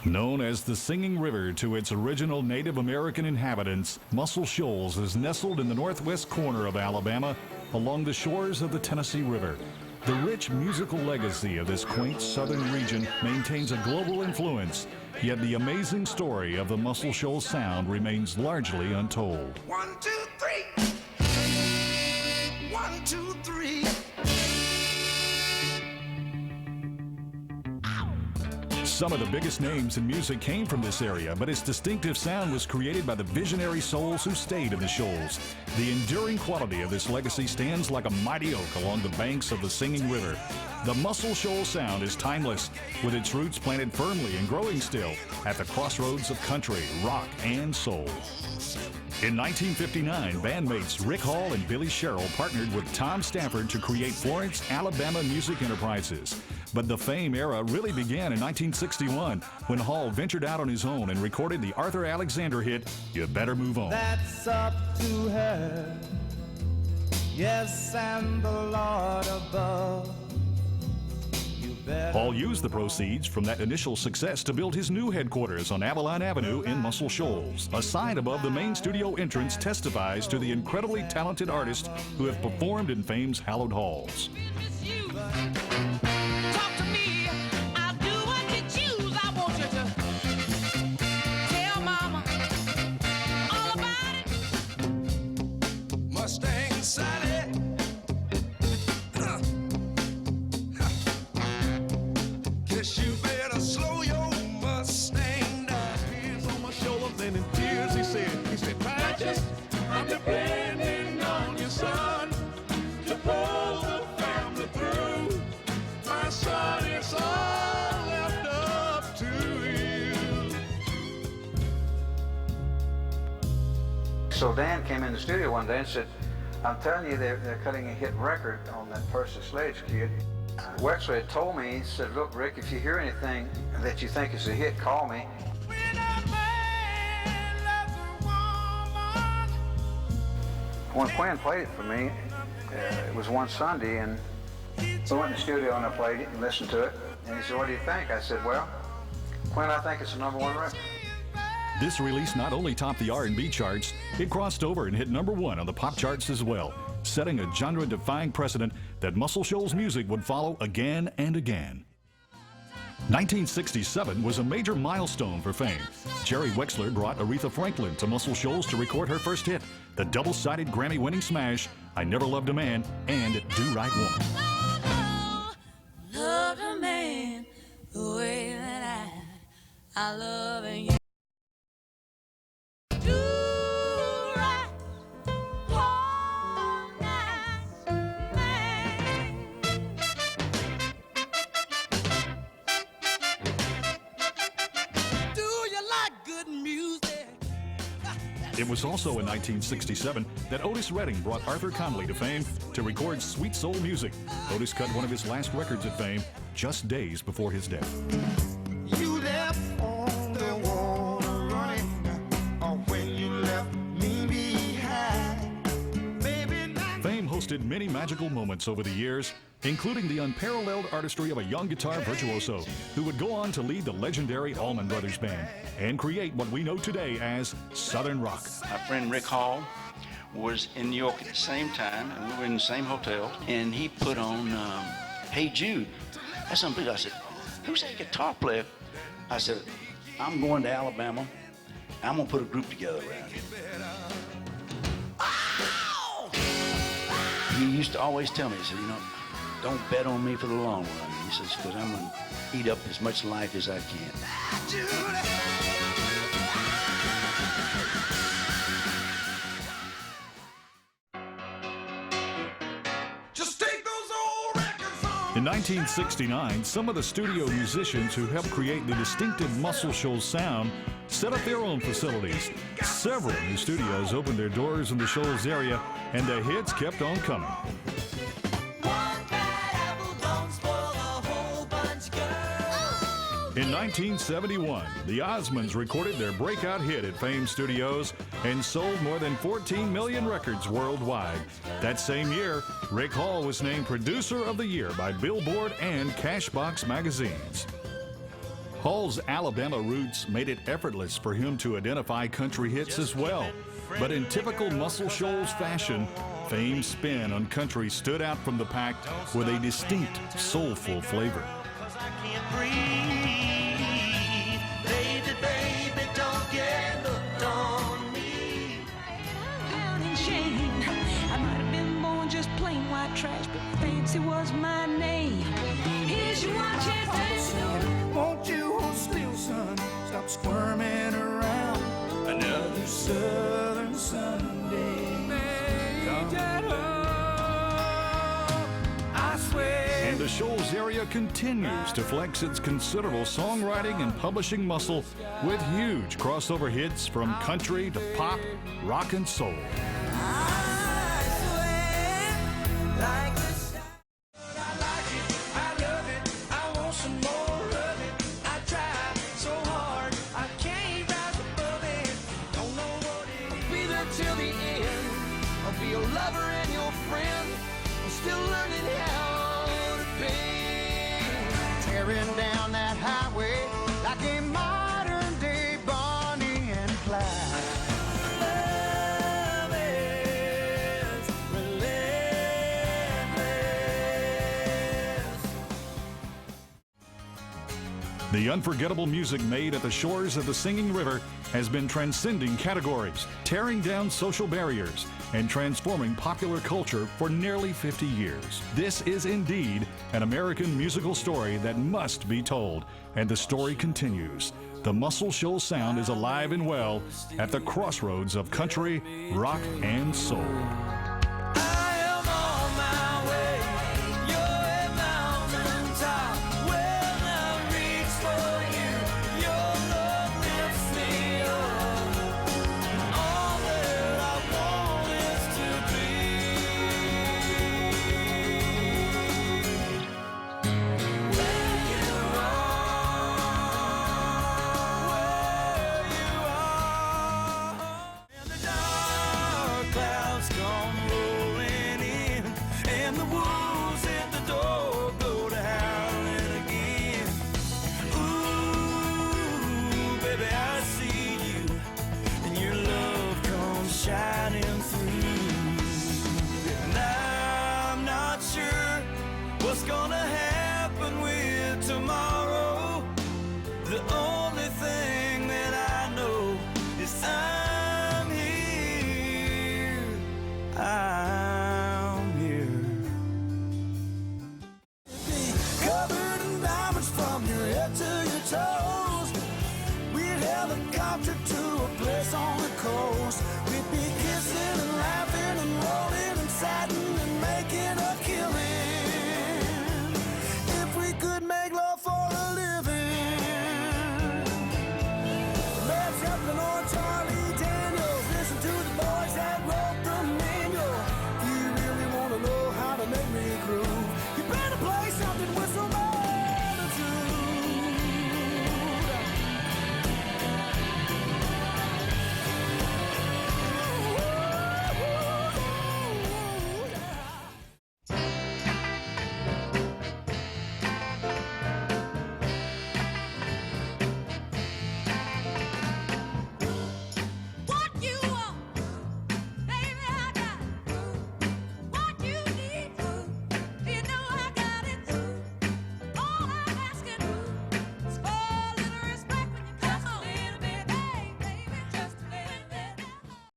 Known as the Singing River to its original Native American inhabitants, Muscle Shoals is nestled in the northwest corner of Alabama along the shores of the Tennessee River. The rich musical legacy of this quaint southern region maintains a global influence, yet the amazing story of the Muscle Shoals sound remains largely untold. 1, 2, 3. 1, 2, 3. Some of the biggest names in music came from this area, but its distinctive sound was created by the visionary souls who stayed in the Shoals. The enduring quality of this legacy stands like a mighty oak along the banks of the Singing River. The Muscle Shoals sound is timeless, with its roots planted firmly and growing still at the crossroads of country, rock, and soul. In 1959, bandmates Rick Hall and Billy Sherrill partnered with Tom Stafford to create Florence, Alabama Music Enterprises. But the fame era really began in 1961 when Hall ventured out on his own and recorded the Arthur Alexander hit, You Better Move On. That's up to her, yes, and the Lord above. Hall used the proceeds from that initial success to build his new headquarters on Avalon Avenue in Muscle Shoals. A sign above the main studio entrance testifies to the incredibly talented artists who have performed in fame's hallowed halls. I'm depending on your son to pull the family through. My son, it's all left up to you. So Dan came in the studio one day and said, I'm telling you, they're cutting a hit record on that Percy Sledge kid. Wexler had told me, he said, look, Rick, if you hear anything that you think is a hit, call me. When Quinn played it for me, it was one Sunday, and we went in the studio and I played it and listened to it. And he said, what do you think? I said, well, Quinn, I think it's a #1 record. This release not only topped the R&B charts, it crossed over and hit #1 on the pop charts as well, setting a genre-defying precedent that Muscle Shoals music would follow again and again. 1967 was a major milestone for Fame. Jerry Wexler brought Aretha Franklin to Muscle Shoals to record her first hit, the double-sided Grammy-winning smash, I Never Loved a Man and Do Right Woman. Loved a man the way that I love you. It was also in 1967 that Otis Redding brought Arthur Conley to Fame to record sweet soul music. Otis cut one of his last records at Fame just days before his death. You left on the water running, when you left me behind. Baby, Fame hosted many magical moments over the years, including the unparalleled artistry of a young guitar virtuoso who would go on to lead the legendary Allman Brothers Band and create what we know today as Southern rock. My friend Rick Hall was in New York at the same time, and we were in the same hotel, and he put on Hey Jude. That's something. I said, who's that guitar player? I said, I'm going to Alabama. I'm going to put a group together around here. He used to always tell me, he said, you know, don't bet on me for the long run. He says, because I'm going to eat up as much life as I can. just take those old records on. In 1969, some of the studio musicians who helped create the distinctive Muscle Shoals sound set up their own facilities. Several new studios opened their doors in the Shoals area, and the hits kept on coming. In 1971, the Osmonds recorded their breakout hit at Fame Studios and sold more than 14 million records worldwide. That same year, Rick Hall was named Producer of the Year by Billboard and Cashbox magazines. Paul's Alabama roots made it effortless for him to identify country hits as well. But in typical Muscle Shoals fashion, fame's spin on country stood out from the pack with a distinct, soulful flavor. Cause I can't breathe. Baby, baby, don't get hooked on me. Down in shame. I might have been born just plain white trash, but fancy was my name. Here's your watch and Won't you hold still, son? Stop squirming around. Another southern Sunday. I swear. And the Shoals area continues to flex its considerable songwriting and publishing muscle with huge crossover hits from country to pop, rock, and soul. Till the end, I'll be your lover and your friend. I'm still learning how to be. Tearing down that highway like a modern day Bonnie and Clyde. Love is relentless. The unforgettable music made at the shores of the Singing River has been transcending categories, tearing down social barriers, and transforming popular culture for nearly 50 years. This is indeed an American musical story that must be told, and the story continues. The Muscle Shoals sound is alive and well at the crossroads of country, rock, and soul. I am on my way. You're a mountaintop. When I reach for you, your love lifts me up. All that I want is to be where you are. And the dark clouds come rolling in, and the wolves at the door go to howling again. Ooh, baby, I see you, and your love comes shining through. And I'm not sure what's gonna happen with tomorrow. The only thing that I know is I'm here. I'm here. Covered in diamonds from your head to your toes. We'd helicopter to a place on the coast